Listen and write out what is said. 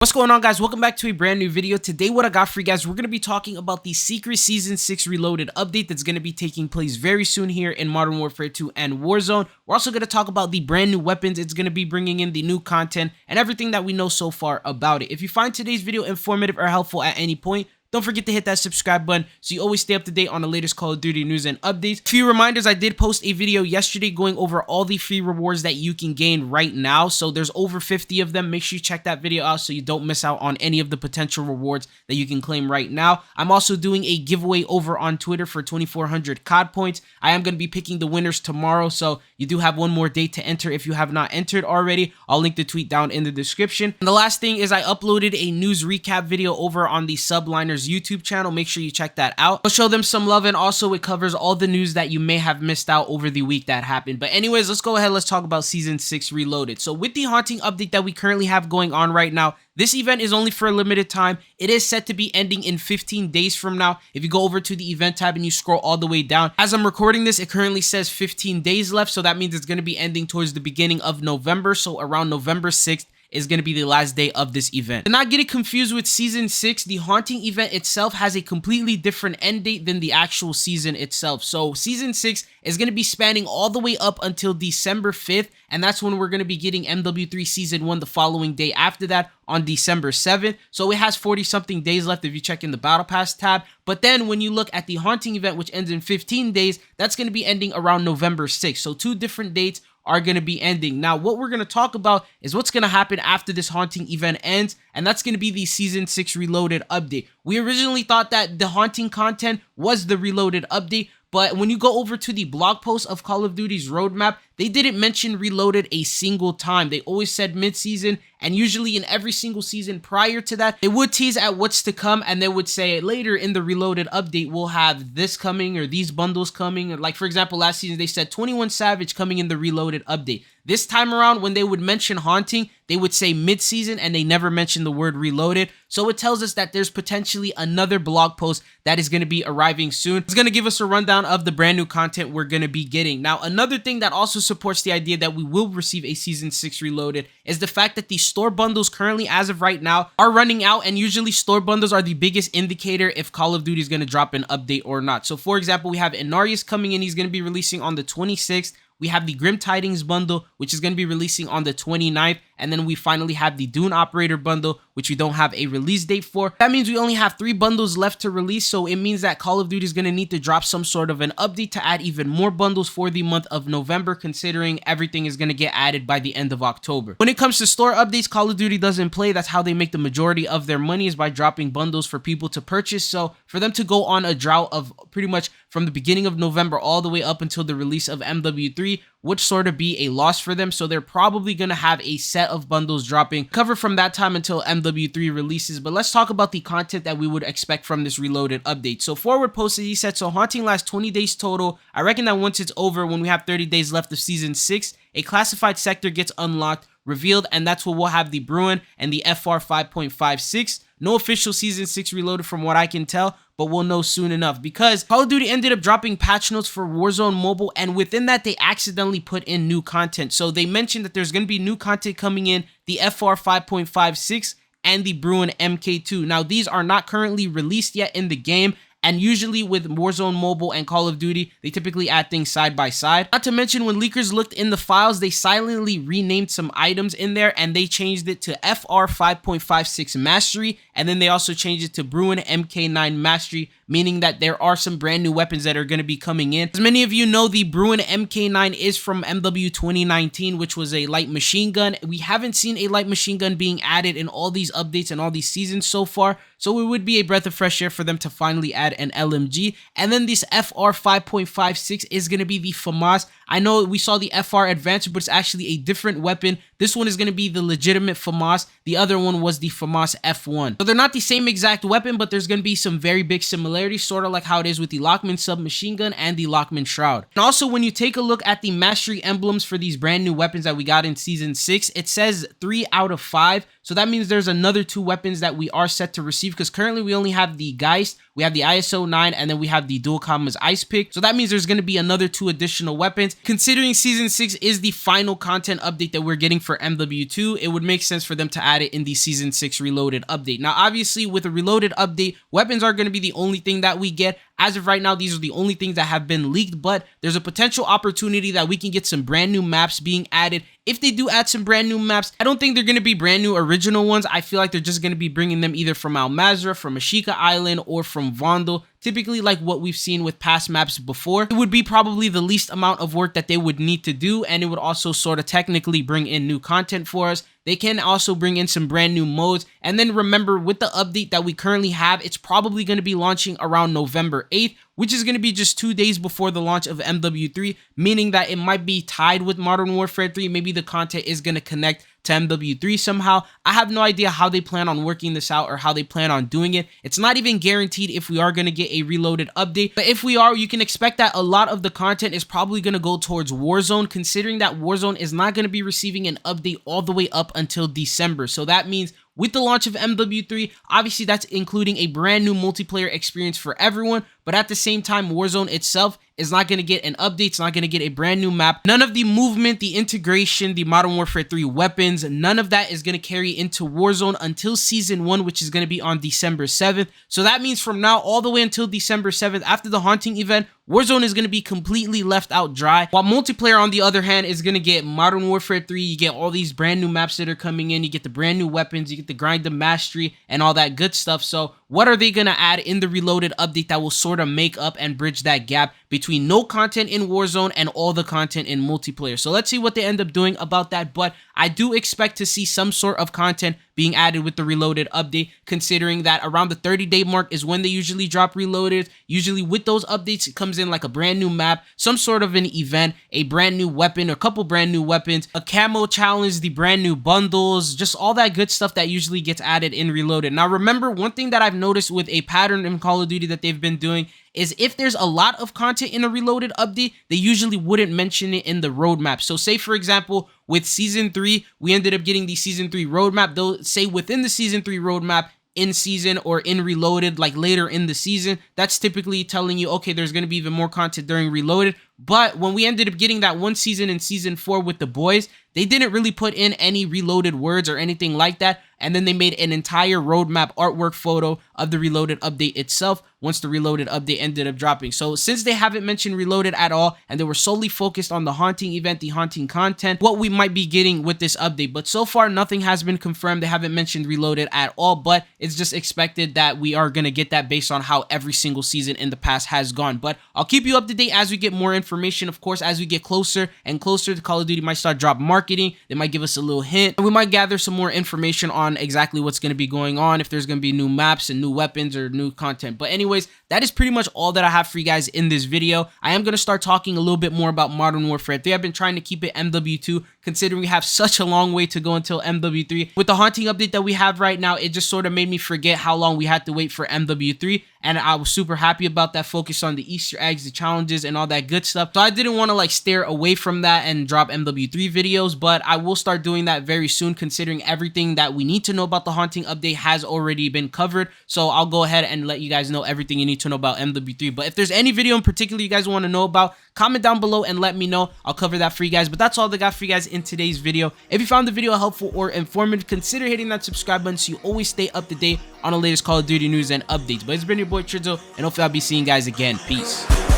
What's going on, guys? Welcome back to a brand new video. Today what I got for you guys, we're going to be talking about the Secret Season 6 Reloaded update that's going to be taking place very soon here in Modern Warfare 2 and Warzone. We're also going to talk about the brand new weapons it's going to be bringing in, the new content, and everything that we know so far about it. If you find today's video informative or helpful at any point, don't forget to hit that subscribe button so you always stay up to date on the latest Call of Duty news and updates. A few reminders, I did post a video yesterday going over all the free rewards that you can gain right now. So there's over 50 of them. Make sure you check that video out so you don't miss out on any of the potential rewards that you can claim right now. I'm also doing a giveaway over on Twitter for 2,400 COD points. I am going to be picking the winners tomorrow, so you do have one more day to enter if you have not entered already. I'll link the tweet down in the description. And the last thing is I uploaded a news recap video over on the Subliners YouTube channel. Make sure you check that out. I'll show them some love, and also it covers all the news that you may have missed out over the week that happened. But anyways, let's go ahead. Let's talk about Season 6 Reloaded. So with the haunting update that we currently have going on right now, this event is only for a limited time. It is set to be ending in 15 days from now. If you go over to the event tab and you scroll all the way down, as I'm recording this, it currently says 15 days left. So that means it's going to be ending towards the beginning of November. So around November 6th is going to be the last day of this event. Do not get it confused with Season 6. The haunting event itself has a completely different end date than the actual season itself. So Season 6 is going to be spanning all the way up until December 5th, and that's when we're going to be getting MW3 Season 1 the following day after that on December 7th. So it has 40-something days left if you check in the Battle Pass tab. But then when you look at the haunting event, which ends in 15 days, that's going to be ending around November 6th. So two different dates are going to be ending. Now, what we're going to talk about is what's going to happen after this haunting event ends, and that's going to be the Season 6 Reloaded update. We originally thought that the haunting content was the Reloaded update, but when you go over to the blog post of Call of Duty's roadmap, they didn't mention Reloaded a single time. They always said mid-season, and usually in every single season prior to that, they would tease at what's to come, and they would say later in the Reloaded update, we'll have this coming or these bundles coming. Like, for example, last season, they said 21 Savage coming in the Reloaded update. This time around, when they would mention haunting, they would say mid-season, and they never mentioned the word Reloaded. So it tells us that there's potentially another blog post that is going to be arriving soon. It's going to give us a rundown of the brand new content we're going to be getting. Now, another thing that also supports the idea that we will receive a Season 6 Reloaded is the fact that the store bundles currently, as of right now, are running out, and usually store bundles are the biggest indicator if Call of Duty is going to drop an update or not. So, for example, we have Inarius coming in. He's going to be releasing on the 26th. We have the Grim Tidings bundle, which is going to be releasing on the 29th. And then we finally have the Dune Operator bundle, which we don't have a release date for. That means we only have 3 bundles left to release. So it means that Call of Duty is going to need to drop some sort of an update to add even more bundles for the month of November, considering everything is going to get added by the end of October. When it comes to store updates, Call of Duty doesn't play. That's how they make the majority of their money, is by dropping bundles for people to purchase. So for them to go on a drought of pretty much from the beginning of November all the way up until the release of MW3 would sort of be a loss for them. So they're probably going to have a set of bundles dropping, cover from that time until MW3 releases. But let's talk about the content that we would expect from this Reloaded update. So forward posted, he said, so haunting lasts 20 days total. I reckon that once it's over, when we have 30 days left of Season 6, a classified sector gets unlocked, revealed, and that's where we'll have the Bruen and the FR 5.56. No official Season 6 Reloaded from what I can tell, but we'll know soon enough, because Call of Duty ended up dropping patch notes for Warzone Mobile, and within that, they accidentally put in new content. So they mentioned that there's going to be new content coming in, the FR 5.56 and the Bruen MK2. Now, these are not currently released yet in the game, and usually with Warzone Mobile and Call of Duty, they typically add things side by side. Not to mention, when leakers looked in the files, they silently renamed some items in there, and they changed it to FR 5.56 Mastery, and then they also changed it to Bruen MK9 Mastery, meaning that there are some brand new weapons that are going to be coming in. As many of you know, the Bruen MK9 is from MW 2019, which was a light machine gun. We haven't seen a light machine gun being added in all these updates and all these seasons so far, so it would be a breath of fresh air for them to finally add an LMG. And then this FR 5.56 is going to be the FAMAS. I know we saw the FR Advanced, but it's actually a different weapon. This one is going to be the legitimate FAMAS. The other one was the FAMAS F1. So they're not the same exact weapon, but there's going to be some very big similarities, sort of like how it is with the Lockman submachine gun and the Lockman Shroud. And also, when you take a look at the mastery emblems for these brand new weapons that we got in Season 6, it says 3 out of 5. So that means there's another 2 weapons that we are set to receive, because currently we only have the Geist, we have the ISO 9, and then we have the dual commas ice pick. So that means there's going to be another 2 additional weapons. Considering season 6 is the final content update that we're getting for MW2, it would make sense for them to add it in the season 6 reloaded update. Now obviously with a reloaded update, weapons are going to be the only thing that we get. As of right now, these are the only things that have been leaked, but there's a potential opportunity that we can get some brand new maps being added. If they do add some brand new maps, I don't think they're going to be brand new original ones. I feel like they're just going to be bringing them either from Al Mazrah, from Ashika Island, or from Vondel. Typically like what we've seen with past maps before. It would be probably the least amount of work that they would need to do, and it would also sort of technically bring in new content for us. They can also bring in some brand new modes. And then remember, with the update that we currently have, it's probably going to be launching around November 8th, which is going to be just 2 days before the launch of MW3, meaning that it might be tied with Modern Warfare 3. Maybe the content is going to connect to MW3 somehow. I have no idea how they plan on working this out or how they plan on doing it. It's not even guaranteed if we are going to get a reloaded update, but if we are, you can expect that a lot of the content is probably going to go towards Warzone, considering that Warzone is not going to be receiving an update all the way up until December. So that means with the launch of MW3, obviously that's including a brand new multiplayer experience for everyone, but at the same time, Warzone itself is not going to get an update. It's not going to get a brand new map. None of the movement, the integration, the Modern Warfare 3 weapons, none of that is going to carry into Warzone until Season 1, which is going to be on December 7th. So that means from now all the way until December 7th, after the Haunting event, Warzone is going to be completely left out dry. While multiplayer, on the other hand, is going to get Modern Warfare 3. You get all these brand new maps that are coming in. You get the brand new weapons. You get the grind of mastery and all that good stuff. So what are they going to add in the reloaded update that will sort of make up and bridge that gap between no content in Warzone and all the content in multiplayer? So let's see what they end up doing about that. But I do expect to see some sort of content being added with the reloaded update, considering that around the 30-day mark is when they usually drop reloaded. Usually with those updates, it comes in like a brand new map, some sort of an event, a brand new weapon, a couple brand new weapons, a camo challenge, the brand new bundles, just all that good stuff that usually gets added in reloaded. Now remember, one thing that I've noticed with a pattern in Call of Duty that they've been doing is if there's a lot of content in a reloaded update, they usually wouldn't mention it in the roadmap. So say for example, with Season 3, we ended up getting the Season 3 roadmap. They'll say within the Season 3 roadmap, in season or in reloaded, like later in the season, that's typically telling you, okay, there's going to be even more content during reloaded. But when we ended up getting that one season in Season 4 with the boys, they didn't really put in any reloaded words or anything like that. And then they made an entire roadmap artwork photo of the reloaded update itself once the reloaded update ended up dropping. So since they haven't mentioned reloaded at all, and they were solely focused on the Haunting event, the Haunting content, what we might be getting with this update. But so far, nothing has been confirmed. They haven't mentioned reloaded at all, but it's just expected that we are going to get that based on how every single season in the past has gone. But I'll keep you up to date as we get more information. Of course, as we get closer and closer, the Call of Duty might start drop marketing. They might give us a little hint, and we might gather some more information on exactly what's going to be going on, if there's going to be new maps and new weapons or new content. But anyways, that is pretty much all that I have for you guys in this video. I am going to start talking a little bit more about Modern Warfare 3. I've been trying to keep it MW2, considering we have such a long way to go until MW3. With the Haunting update that we have right now, it just sort of made me forget how long we had to wait for MW3, and I was super happy about that focus on the Easter eggs, the challenges, and all that good stuff. So I didn't want to like steer away from that and drop MW3 videos, but I will start doing that very soon, considering everything that we need to know about the Haunting update has already been covered. So I'll go ahead and let you guys know everything you need to know about MW3. But if there's any video in particular you guys want to know about, comment down below and let me know. I'll cover that for you guys. But that's all I got for you guys in today's video. If you found the video helpful or informative, consider hitting that subscribe button so you always stay up to date on the latest Call of Duty news and updates. But it's been your boy Trizo, and hopefully I'll be seeing you guys again. Peace.